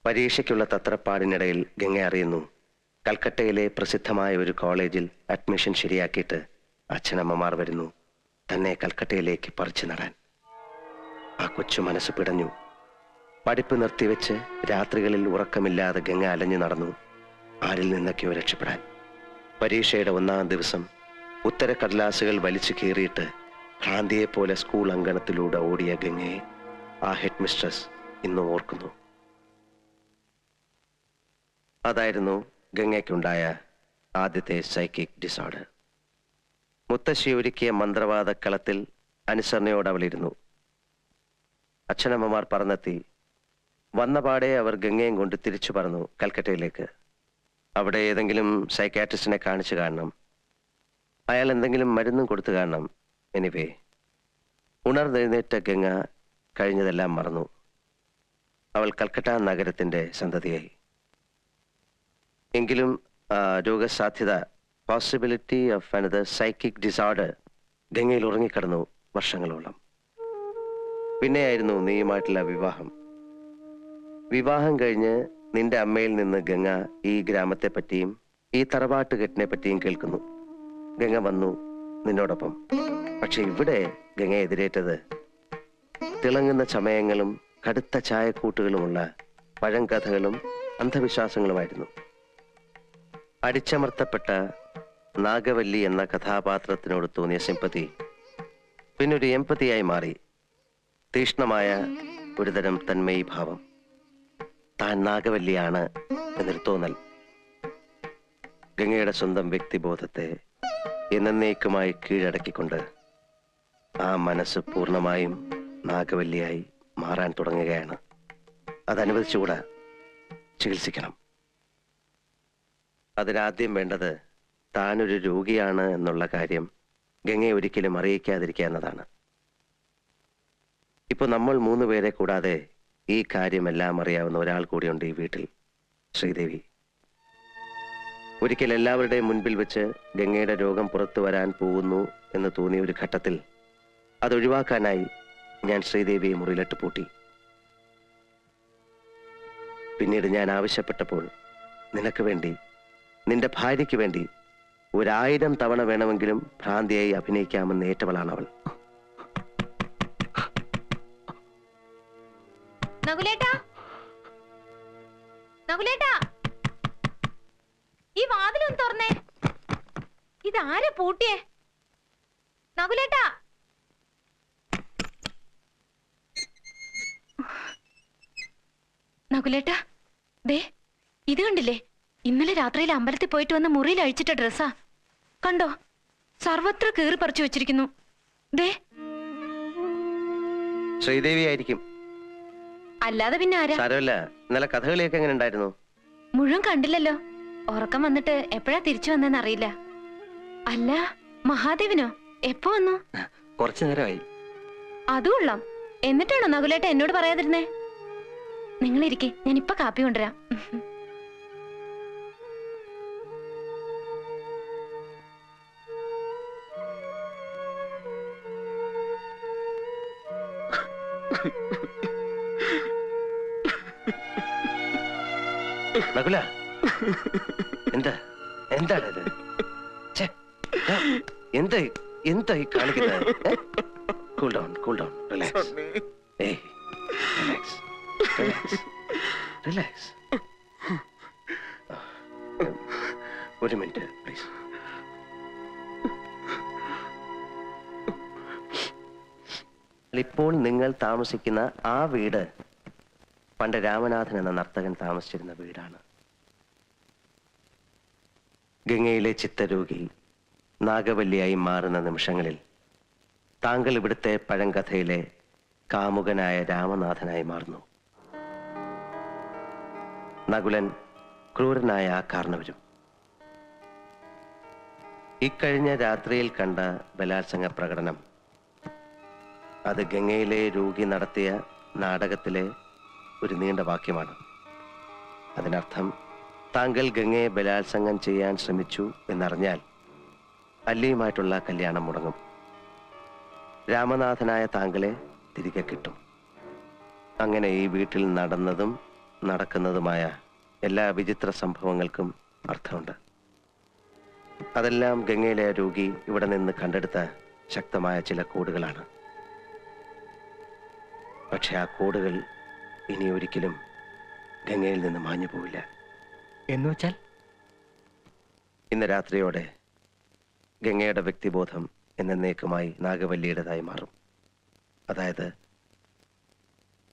പരീക്ഷയ്ക്കുള്ള തത്രപ്പാടിനിടയിൽ ഗംഗ അറിയുന്നു കൽക്കട്ടയിലെ പ്രസിദ്ധമായ ഒരു കോളേജിൽ അഡ്മിഷൻ ശരിയാക്കിയിട്ട് അച്ഛനമ്മമാർ വരുന്നു തന്നെ കൽക്കട്ടയിലേക്ക് പറിച്ചു നടാൻ. ആ കൊച്ചു മനസ്സ് പിടഞ്ഞു. പഠിപ്പ് നിർത്തിവെച്ച് രാത്രികളിൽ ഉറക്കമില്ലാതെ ഗംഗ അലഞ്ഞു നടന്നു ആരിൽ നിന്നൊക്കെയോ രക്ഷപ്പെടാൻ. പരീക്ഷയുടെ 1-ാം ദിവസം ഉത്തരക്കടലാസുകൾ വലിച്ചു കീറിയിട്ട് ഭ്രാന്തിയെപ്പോലെ സ്കൂൾ അങ്കണത്തിലൂടെ ഓടിയ ഗംഗയെ ആ ഹെഡ് മിസ്ട്രസ് ഇന്നും ഓർക്കുന്നു. അതായിരുന്നു ഗംഗയ്ക്കുണ്ടായ ആദ്യത്തെ സൈക്കിക് ഡിസോർഡർ. മുത്തശ്ശി ഒരുക്കിയ മന്ത്രവാദ കളത്തിൽ അനുസരണയോട് അവളിരുന്നു. അച്ഛനമ്മമാർ പറന്നെത്തി. വന്നപാടെ അവർ ഗംഗയും കൊണ്ട് തിരിച്ചു പറന്നു കൽക്കട്ടയിലേക്ക്. അവിടെ ഏതെങ്കിലും സൈക്കാട്രിസ്റ്റിനെ കാണിച്ചു കാണണം. അയാൾ എന്തെങ്കിലും മരുന്നും കൊടുത്തു കാണണം. എനിവേ, ഉണർന്നെഴുന്നേറ്റ ഗംഗ കഴിഞ്ഞതെല്ലാം മറന്നു. അവൾ കൽക്കട്ട നഗരത്തിന്റെ സന്തതിയായി. എങ്കിലും രോഗസാധ്യത, possibility of another psychic disorder ഗംഗയിൽ ഉറങ്ങിക്കിടന്നു വർഷങ്ങളോളം. പിന്നെയായിരുന്നു നീയുമായിട്ടുള്ള വിവാഹം. വിവാഹം കഴിഞ്ഞ് നിന്റെ അമ്മയിൽ നിന്ന് ഗംഗ ഈ ഗ്രാമത്തെ പറ്റിയും ഈ തറവാട്ടുകെട്ടിനെ പറ്റിയും കേൾക്കുന്നു. ഗംഗ വന്നു നിന്നോടൊപ്പം. പക്ഷെ ഇവിടെ ഗംഗ എതിരേറ്റത് തിളങ്ങുന്ന ചമയങ്ങളും കടുത്ത ചായക്കൂട്ടുകളുമുള്ള പഴങ്കഥകളും അന്ധവിശ്വാസങ്ങളുമായിരുന്നു. അടിച്ചമർത്തപ്പെട്ട നാഗവല്ലി എന്ന കഥാപാത്രത്തിനോട് തോന്നിയ സിമ്പതി പിന്നൊരു എമ്പതിയായി മാറി. തീഷ്ണമായ ഒരുതരം തന്മയി ഭാവം. താൻ നാഗവല്ലിയാണ് എന്നൊരു തോന്നൽ. ഗംഗയുടെ സ്വന്തം വ്യക്തിബോധത്തെ എന്നേക്കുമായി കീഴടക്കിക്കൊണ്ട് ആ മനസ്സ് പൂർണ്ണമായും നാഗവല്ലിയായി മാറാൻ തുടങ്ങുകയാണ്. അതനുവദിച്ചുകൂടാ, ചികിത്സിക്കണം. അതിനാദ്യം വേണ്ടത് താനൊരു രോഗിയാണ് എന്നുള്ള കാര്യം ഗംഗയെ ഒരിക്കലും അറിയിക്കാതിരിക്കുക എന്നതാണ്. ഇപ്പൊ നമ്മൾ 3 പേരെ കൂടാതെ ഈ കാര്യമെല്ലാം അറിയാവുന്ന ഒരാൾ കൂടിയുണ്ട് ഈ വീട്ടിൽ, ശ്രീദേവി. ഒരിക്കൽ എല്ലാവരുടെയും മുൻപിൽ വെച്ച് ഗംഗയുടെ രോഗം പുറത്തു വരാൻ പോകുന്നു എന്ന് തോന്നിയ ഒരു ഘട്ടത്തിൽ അതൊഴിവാക്കാനായി ഞാൻ ശ്രീദേവിയെ മുറിയിലിട്ട് പൂട്ടി. പിന്നീട് ഞാൻ ആവശ്യപ്പെട്ടപ്പോൾ നിനക്ക് വേണ്ടി, നിന്റെ ഭാര്യയ്ക്ക് വേണ്ടി 1000 തവണ വേണമെങ്കിലും ഭ്രാന്തിയായി അഭിനയിക്കാമെന്ന് ഏറ്റവളാണ് അവൾ. ഈ വാതിലൊന്ന് തുറന്നേ. ഇതാരെ പൂട്ടിയേ? നകുലേട്ടാ, നകുലേട്ടാ, ദേ ഇത് കണ്ടില്ലേ? ഇന്നലെ രാത്രിയിൽ അമ്പലത്തിൽ പോയിട്ട് വന്ന മുറിയിൽ അഴിച്ചിട്ട ഡ്രസ്സാ. കണ്ടോ? സർവത്ര കീറി പറിച്ചു വെച്ചിരിക്കുന്നു. ദേ, ശ്രീദേവി ആയിരിക്കും. അല്ലാതെ പിന്നെ ആരാ? സാരമില്ല. ഇന്നലെ കഥകളിയൊക്കെ എങ്ങനെ ഉണ്ടായിരുന്നു? മുഴുവൻ കണ്ടില്ലല്ലോ. ഉറക്കം വന്നിട്ട് എപ്പോഴാ തിരിച്ചു വന്നെന്ന് അറിയില്ല. അല്ല, മഹാദേവനോ എപ്പോ വന്നു? കുറച്ചു നേരമായി. അതുകൊള്ളാം. എന്നിട്ടാണോ നകുലേട്ട എന്നോട് പറയാതിരുന്നേ? നിങ്ങളിരിക്കെ, ഞാൻ ഇപ്പൊ കാപ്പി കൊണ്ടുവരാം. നകുല, എന്താ എന്താണിത്? എന്തായി കാണിക്കുന്നത്? Cool down, cool down, relax. Relax, relax, relax. ഒരു മിനിറ്റ് പ്ലീസ്. ഇപ്പോൾ നിങ്ങൾ താമസിക്കുന്ന ആ വീട് പണ്ട് രാമനാഥൻ എന്ന നർത്തകൻ താമസിച്ചിരുന്ന വീടാണ്. ഗംഗയിലെ ചിത്തരോഗി നാഗവല്ലിയായി മാറുന്ന നിമിഷങ്ങളിൽ താങ്കൾ ഇവിടുത്തെ പഴങ്കഥയിലെ കാമുകനായ രാമനാഥനായി മാറുന്നു. നകുലൻ ക്രൂരനായ ആ കാരണവരും. ഇക്കഴിഞ്ഞ രാത്രിയിൽ കണ്ട ബലാത്സംഗ പ്രകടനം അത് ഗംഗയിലെ രോഗി നടത്തിയ നാടകത്തിലെ ഒരു നീണ്ട വാക്യമാണ്. അതിനർത്ഥം താങ്കൾ ഗംഗയെ ബലാത്സംഗം ചെയ്യാൻ ശ്രമിച്ചു എന്നറിഞ്ഞാൽ അല്ലിയുമായിട്ടുള്ള കല്യാണം മുടങ്ങും. രാമനാഥനായ താങ്കളെ തിരികെ കിട്ടും. അങ്ങനെ ഈ വീട്ടിൽ നടന്നതും നടക്കുന്നതുമായ എല്ലാ വിചിത്ര സംഭവങ്ങൾക്കും അർത്ഥമുണ്ട്. അതെല്ലാം ഗംഗയിലെ രോഗി ഇവിടെ നിന്ന് കണ്ടെടുത്ത ശക്തമായ ചില കോഡുകളാണ്. പക്ഷെ ആ കോഡുകൾ ഇനി ഒരിക്കലും ഗംഗയിൽ നിന്ന് മാഞ്ഞു പോവില്ല. എന്ന് വെച്ചാൽ ഇന്ന് രാത്രിയോടെ ഗംഗയുടെ വ്യക്തിബോധം എന്നേക്കുമായി നാഗവല്ലിയുടേതായി മാറും. അതായത്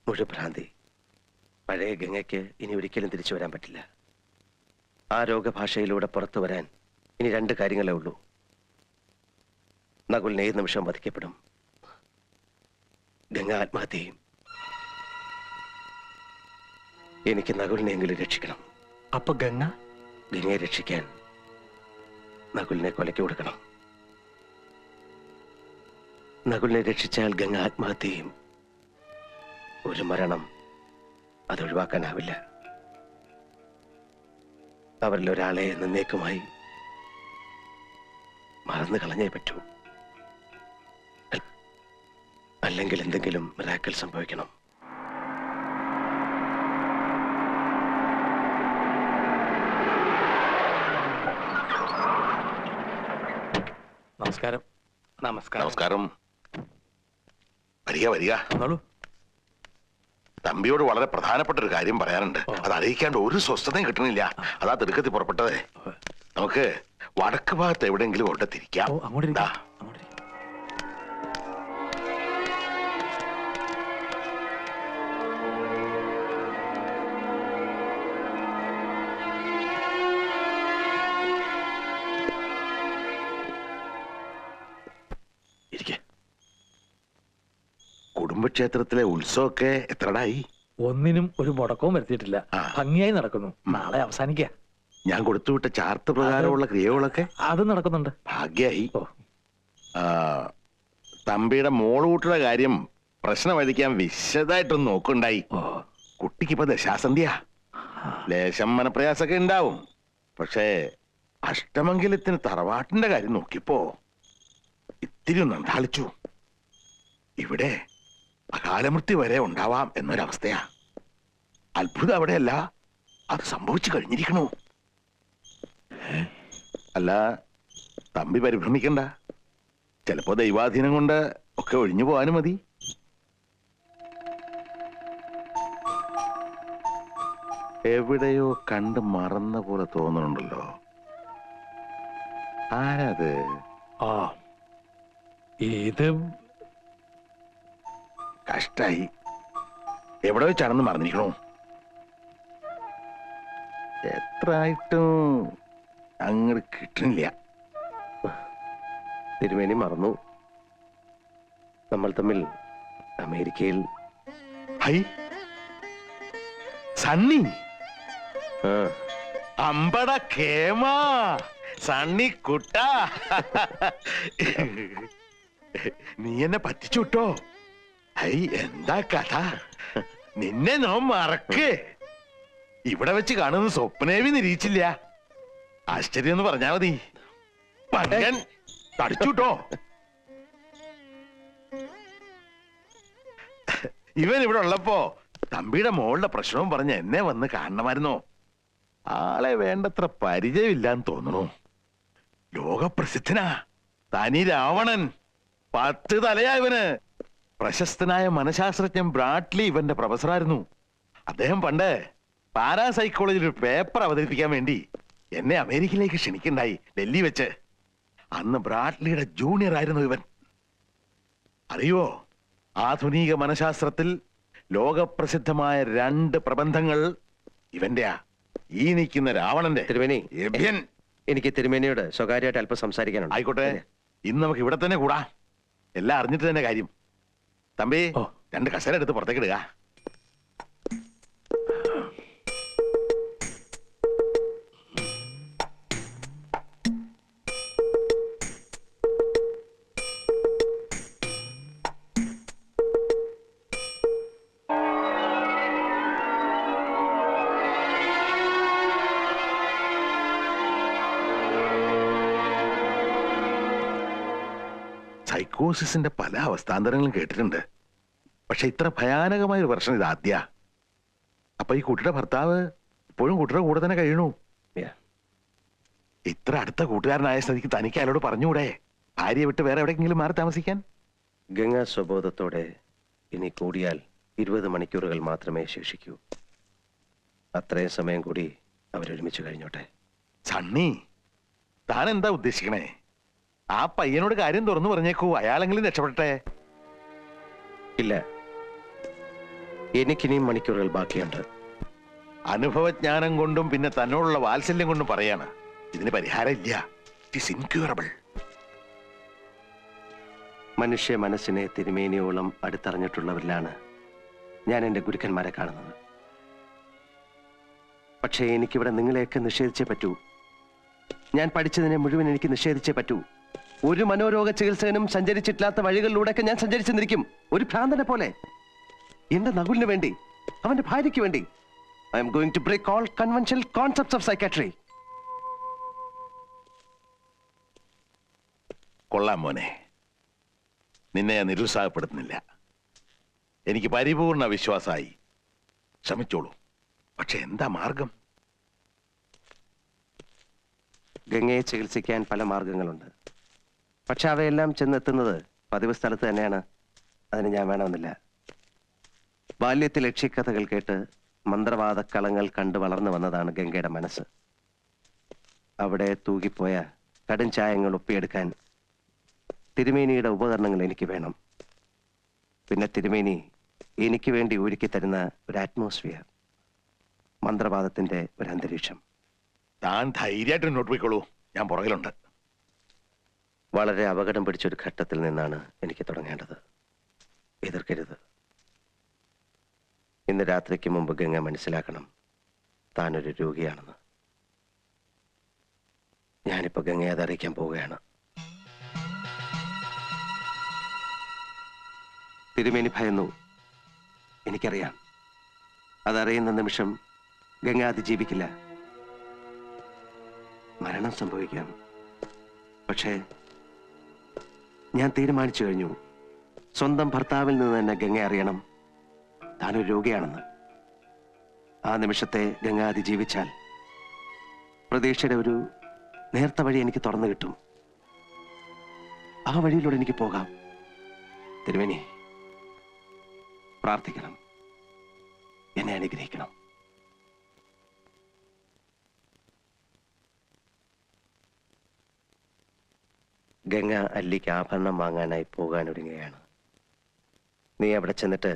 മുഴുഭ്രാന്തി. പഴയ ഗംഗയ്ക്ക് ഇനി ഒരിക്കലും തിരിച്ചു വരാൻ പറ്റില്ല. ആ രോഗഭാഷയിലൂടെ പുറത്തു വരാൻ ഇനി 2 കാര്യങ്ങളേ ഉള്ളൂ. നകുലിനെ ഏത് നിമിഷം വധിക്കപ്പെടും, ഗംഗ ആത്മഹത്യ ചെയ്യും. എനിക്ക് നകുലിനെയെങ്കിലും രക്ഷിക്കണം. അപ്പൊ ഗംഗയെ രക്ഷിക്കാൻ നകുലിനെ കൊലയ്ക്ക് കൊടുക്കണം. നകുലിനെ രക്ഷിച്ചാൽ ഗംഗ ആത്മഹത്യ ചെയ്യും. ഒരു മരണം അതൊഴിവാക്കാനാവില്ല. അവരിൽ ഒരാളെ എന്നേക്കുമായി മറന്നു കളഞ്ഞേ പറ്റൂ. അല്ലെങ്കിൽ എന്തെങ്കിലും മിറാക്കിൾ സംഭവിക്കണം. നമസ്കാരം. നമസ്കാരം. വരിക വരിക. വന്നോളൂ. തമ്പിയോട് വളരെ പ്രധാനപ്പെട്ട ഒരു കാര്യം പറയാനുണ്ട്. അത് അറിയിക്കാണ്ട് ഒരു സ്വസ്ഥതയും കിട്ടണില്ല. അതാ തിടുക്കത്തിൽ പുറപ്പെട്ടതേ. നമുക്ക് വടക്ക് ഭാഗത്ത് എവിടെയെങ്കിലും കൊണ്ട് തിരിക്കാം. അങ്ങോട്ട് ദാ. ഇരിക്കെ. കുടുംബക്ഷേത്രത്തിലെ ഉത്സവമൊക്കെ എത്രടായി? ഒന്നിനും ഒരു മുടക്കവും വരുത്തിയിട്ടില്ല. ആ. ഭംഗിയായി നടക്കുന്നു. നാളെ അവസാനിക്ക. ഞാൻ കൊടുത്തുവിട്ട ചാർട്ട് പ്രകാരമുള്ള ക്രിയകളൊക്കെ അത് നടക്കുന്നുണ്ട്. ഭാഗ്യായി. ഓ. തമ്പിയുടെ മോളുകൂട്ടുള്ള കാര്യം പ്രശ്നമഴിക്കാൻ വിശദമായിട്ടൊന്ന് നോക്കുണ്ടായി. ഓ. കുട്ടിക്കിപ്പോ ദശാസന്ധ്യ. ലേശം മനപ്രയാസൊക്കെ ഉണ്ടാവും. പക്ഷേ അഷ്ടമംഗലത്തിന് തറവാട്ടിന്റെ കാര്യം നോക്കിയപ്പോ ഇത്തിരി ഒന്ന് അന്താളിച്ചു. ഇവിടെ അകാലമൃത്യു വരെ ഉണ്ടാവാം എന്നൊരവസ്ഥയാ. അത്ഭുതം അവിടെയല്ല, അത് സംഭവിച്ചു കഴിഞ്ഞിരിക്കണു. അല്ല, തമ്പി പരിഭ്രമിക്കണ്ട. ചിലപ്പോ ദൈവാധീനം കൊണ്ട് ഒക്കെ ഒഴിഞ്ഞു പോകാനും മതി. എവിടെയോ കണ്ട് മറന്ന പോലെ തോന്നുന്നുണ്ടല്ലോ. ആരത്? ആ, ഇത് കഷ്ടായി. എവിടെ വെച്ചാണെന്ന് മറന്നിരിക്കണോ? എത്ര ആയിട്ടും അങ്ങോട്ട് കിട്ടണില്ല. തിരുമേനി മറന്നു. നമ്മൾ തമ്മിൽ അമേരിക്കയിൽ. ഹൈ, സണ്ണി. ആ, അമ്പട കേമാ സണ്ണി കുട്ട. നീ എന്നെ പറ്റിച്ചുട്ടോ. ഹൈ, എന്താ കഥ? നിന്നെ ഞാൻ മറക്ക്. ഇവിടെ വെച്ച് കാണുന്ന സ്വപ്നേവി നിരീക്ഷിച്ചില്ല. ആശ്ചര്യം എന്ന് പറഞ്ഞാ മതി. പങ്കൻ തടിച്ചുട്ടോ. ഇവൻ ഇവിടെ ഉള്ളപ്പോ തമ്പിയുടെ മോളുടെ പ്രശ്നവും പറഞ്ഞ് എന്നെ വന്ന് കാണണമായിരുന്നോ? ആളെ വേണ്ടത്ര പരിചയമില്ലാന്ന് തോന്നണു. ലോകപ്രസിദ്ധനാ തനി രാവണൻ. 10 തലയാ ഇവന്. പ്രശസ്തനായ മനഃശാസ്ത്രജ്ഞൻ ബ്രാഡ്ലി ഇവന്റെ പ്രൊഫസറായിരുന്നു. അദ്ദേഹം പണ്ട് പാരാസൈക്കോളജിയിൽ ഒരു പേപ്പർ അവതരിപ്പിക്കാൻ വേണ്ടി എന്നെ അമേരിക്കയിലേക്ക് ക്ഷണിക്കണ്ടായി, ഡൽഹി വെച്ച്. അന്ന് ബ്രാഡ്ലിയുടെ ജൂനിയർ ആയിരുന്നു ഇവൻ. അറിയോ, ആധുനിക മനഃശാസ്ത്രത്തിൽ ലോകപ്രസിദ്ധമായ 2 പ്രബന്ധങ്ങൾ ഇവന്റെയാ. ഈ നിൽക്കുന്ന രാവണന്റെ. തിരുമേനി, എബ്യൻ. എനിക്ക് തിരുമേനിയോട് സ്വകാര്യമായിട്ട് അല്പം സംസാരിക്കാനുണ്ട്. ആയിക്കോട്ടെ, ഇന്ന് നമുക്ക് ഇവിടെ തന്നെ കൂടാ. എല്ലാം അറിഞ്ഞിട്ട് തന്നെ കാര്യം. തമ്പി, ഓ. 2 കസേര എടുത്ത് പുറത്തേക്ക് ഇടുക. സൈക്കോസിന്റെ പല അവസ്ഥാന്തരങ്ങളും കേട്ടിട്ടുണ്ട്. പക്ഷെ ഇത്ര ഭയാനകമായ ഒരു പ്രശ്നം ഇത് ആദ്യ. അപ്പൊ ഈ കുട്ടിയുടെ ഭർത്താവ് ഇപ്പോഴും കുട്ടിയുടെ കൂടെ തന്നെ കഴിയണു. Yeah. ഇത്ര അടുത്ത കൂട്ടുകാരനായ സ്ഥിതിക്ക് തനിക്ക് അയാളോട് പറഞ്ഞുകൂടെ ഭാര്യയെ വിട്ട് വേറെ എവിടെയെങ്കിലും മാറി താമസിക്കാൻ? ഗംഗ സ്വബോധത്തോടെ ഇനി കൂടിയാൽ 20 മണിക്കൂറുകൾ മാത്രമേ ശേഷിക്കൂ. അത്രയും സമയം കൂടി അവരൊരുമിച്ച് കഴിഞ്ഞോട്ടെ. സണ്ണി, താൻ എന്താ ഉദ്ദേശിക്കണേ? ആ പയ്യനോട് കാര്യം തുറന്നു പറഞ്ഞേക്കൂ, അയാളെങ്കിലും രക്ഷപ്പെട്ടെ. ഇല്ല, എനിക്കിനിയും മണിക്കൂറുകൾ ബാക്കിയുണ്ട്. അനുഭവജ്ഞാനം കൊണ്ടും പിന്നെ തന്നോടുള്ള വാത്സല്യം കൊണ്ടും പറയാണ്, ഇതിന് പരിഹാരം ഇല്ല. It is incurable. മനുഷ്യ മനസ്സിനെ തിരുമേനിയോളം അടുത്തറിഞ്ഞിട്ടുള്ളവരിലാണ് ഞാൻ എൻ്റെ ഗുരുക്കന്മാരെ കാണുന്നത്. പക്ഷേ എനിക്കിവിടെ നിങ്ങളെയൊക്കെ നിഷേധിച്ചേ പറ്റൂ. ഞാൻ പഠിച്ചതിനെ മുഴുവൻ എനിക്ക് നിഷേധിച്ചേ പറ്റൂ. ഒരു മനോരോഗ ചികിത്സകനും സഞ്ചരിച്ചിട്ടില്ലാത്ത വഴികളിലൂടെയൊക്കെ ഞാൻ സഞ്ചരിച്ചെന്നിരിക്കും, ഒരു ഭ്രാന്തനെ പോലെ. എന്റെ നകുലിന് വേണ്ടി, അവന്റെ ഭാര്യയ്ക്ക് വേണ്ടി. I am going to break all conventional concepts of psychiatry. കൊള്ളാം മോനെ, നിന്നെ ഞാൻ നിരുത്സാഹപ്പെടുത്തുന്നില്ല. എനിക്ക് പരിപൂർണ വിശ്വാസമായി. ശ്രമിച്ചോളൂ. പക്ഷെ എന്താ മാർഗം? ഗംഗയെ ചികിത്സിക്കാൻ പല മാർഗങ്ങളുണ്ട്. പക്ഷെ അവയെല്ലാം ചെന്നെത്തുന്നത് പതിവ് സ്ഥലത്ത് തന്നെയാണ്. അതിന് ഞാൻ വേണമെന്നില്ല. ബാല്യത്തിൽ ലക്ഷ്യക്കഥകൾ കേട്ട് മന്ത്രവാദ കളങ്ങൾ കണ്ടു വളർന്നു വന്നതാണ് ഗംഗയുടെ മനസ്സ്. അവിടെ തൂകിപ്പോയ കടും ചായങ്ങൾ ഒപ്പിയെടുക്കാൻ തിരുമേനിയുടെ ഉപകരണങ്ങൾ എനിക്ക് വേണം. പിന്നെ തിരുമേനി എനിക്ക് വേണ്ടി ഒരുക്കി തരുന്ന ഒരു അറ്റ്മോസ്ഫിയർ, മന്ത്രവാദത്തിന്റെ ഒരു അന്തരീക്ഷം. താൻ ധൈര്യമായിട്ട് മുന്നോട്ട് പോയിക്കോളൂ, ഞാൻ പുറകിലുണ്ട്. വളരെ അപകടം പിടിച്ചൊരു ഘട്ടത്തിൽ നിന്നാണ് എനിക്ക് തുടങ്ങേണ്ടത്. എതിർക്കരുത്. ഇന്ന് രാത്രിക്ക് മുമ്പ് ഗംഗ മനസ്സിലാക്കണം താനൊരു രോഗിയാണെന്ന്. ഞാനിപ്പോ ഗംഗയെ അതറിയിക്കാൻ പോവുകയാണ്. തിരുമേനി ഭയന്നു, എനിക്കറിയാം. അതറിയുന്ന നിമിഷം ഗംഗ അതിജീവിക്കില്ല. മരണം സംഭവിക്കാം. പക്ഷേ ഞാൻ തീരുമാനിച്ചു കഴിഞ്ഞു, സ്വന്തം ഭർത്താവിൽ നിന്ന് തന്നെ ഗംഗ അറിയണം താനൊരു രോഗിയാണെന്ന്. ആ നിമിഷത്തെ ഗംഗ അതിജീവിച്ചാൽ പ്രതീക്ഷയുടെ ഒരു നേർത്ത വഴി എനിക്ക് തുറന്നു കിട്ടും. ആ വഴിയിലൂടെ എനിക്ക് പോകാം. തിരുമേനി, പ്രാർത്ഥിക്കണം, എന്നെ അനുഗ്രഹിക്കണം. ഗംഗ അല്ലിക്ക് ആഭരണം വാങ്ങാനായി പോകാനൊരുങ്ങുകയാണ്. നീ അവിടെ ചെന്നിട്ട്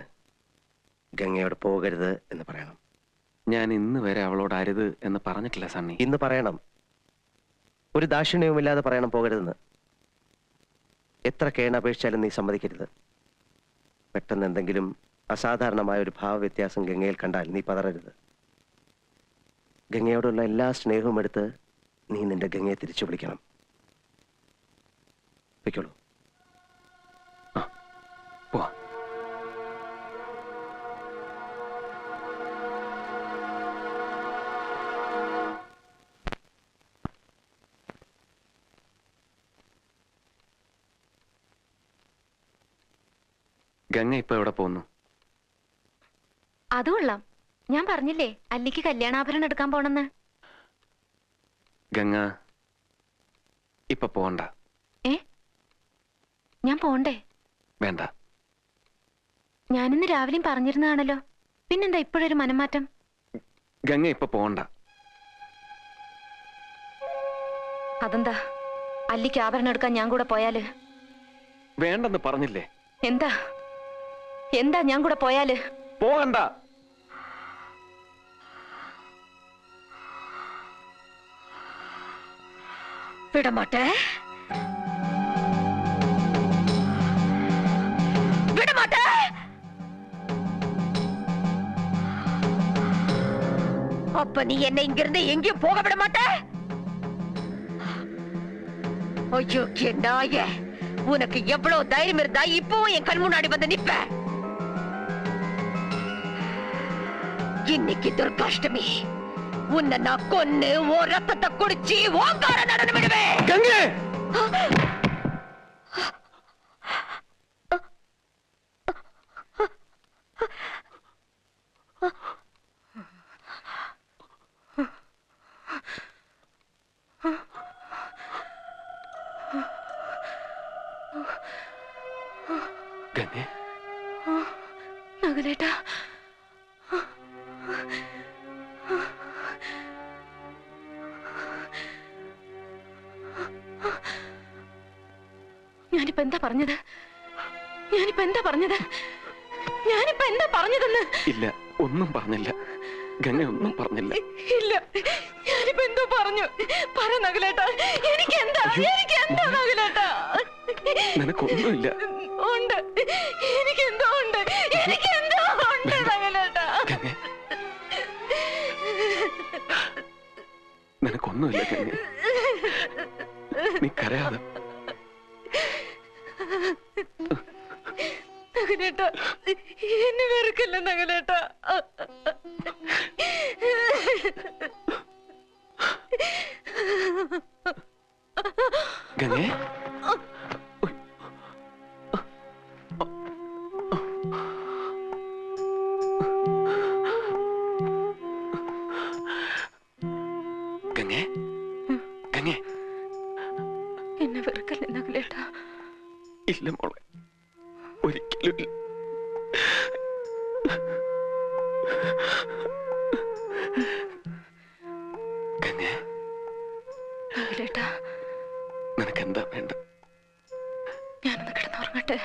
ഗംഗയോട് പോകരുത് എന്ന് പറയണം. ഞാൻ ഇന്ന് വരെ അവളോട് അരുത് എന്ന് പറഞ്ഞിട്ടില്ല സണ്ണി. ഇന്ന് പറയണം. ഒരു ദാക്ഷിണ്യവുമില്ലാതെ പറയണം പോകരുതെന്ന്. എത്ര കേണപേക്ഷിച്ചാലും നീ സമ്മതിക്കരുത്. പെട്ടെന്ന് എന്തെങ്കിലും അസാധാരണമായ ഒരു ഭാവവ്യത്യാസം ഗംഗയിൽ കണ്ടാൽ നീ പതറരുത്. ഗംഗയോടുള്ള എല്ലാ സ്നേഹവും എടുത്ത് നീ നിന്റെ ഗംഗയെ തിരിച്ചു വിളിക്കണം. വെക്കോളൂ. പോവാ. ഗംഗ ഇപ്പൊ എവിടെ പോകുന്നു? അത് കൊള്ളാം. ഞാൻ പറഞ്ഞില്ലേ അല്ലിക്ക് കല്യാണാഭരണം എടുക്കാൻ പോണെന്ന്. ഗംഗ ഇപ്പൊ പോണ്ട. ഞാൻ പോണ്ടേ? വേണ്ട. ഞാനിന്ന് രാവിലെയും പറഞ്ഞിരുന്നതാണല്ലോ, പിന്നെന്താ ഇപ്പോഴൊരു മനംമാറ്റം? ഗംഗ ഇപ്പൊ പോണ്ട. അതെന്താ? അല്ലിക്ക് ആഭരണം എടുക്കാൻ ഞാൻ കൂടെ പോയാല്? വേണ്ടെന്ന് പറഞ്ഞില്ലേ? എന്താ എന്താ ഞാൻ കൂടെ പോയാല്? പോകണ്ട. വിടമാട്ടെ, വിടമാട്ടെ. அப்ப நீ என்ன இங்கிருந்து எங்கேயும் போக விட மாட்ட? ஐயோ நாயே, உனக்கு எவ்வளவு தைரியம் இருந்தா இப்பவும் என் கண் முன்னாடி வந்து நிப்ப? இன்னைக்கு துர்காஷ்டமி, உன்னை நான் கொன்னு ஓ ரத்தத்தை குடிச்சு ஓங்கார நடனம் விடுவேன். ഗംഗേ! ഞാനിപ്പോ എന്താ പറഞ്ഞത്? ഞാനിപ്പോ എന്താ പറഞ്ഞതെന്ന്? ഇല്ല, ഒന്നും പറഞ്ഞില്ല. ഗംഗ ഒന്നും പറഞ്ഞില്ല. ഇല്ല, ഞാനിപ്പോ എന്തോ പറഞ്ഞു. പറ നകുലേട്ടാ, എനിക്കെന്താ നകുലേട്ടാ? നിനക്കൊന്നുമില്ല. ഉണ്ട്, എനിക്കെന്തോ ഉണ്ട് നകുലേട്ടാ. ഗംഗ, നിനക്കൊന്നുമില്ല ഗംഗ. നീ കരയാതെ. നകുലേട്ടാ, എന്നെ വെറുക്കല്ല നകുലേട്ടാ. ഗംഗേ, ഗംഗേ, ഗംഗേ. എന്നെ വെറുക്കല്ല നകുലേട്ടാ. ഇല്ല മോളെ, ഒരിക്കലും ഇല്ല. ഗംഗേ, നകുലേട്ടാ, നിനക്കെന്താ വേണ്ട? ഞാനൊന്ന് കിടന്നുറങ്ങട്ടെ.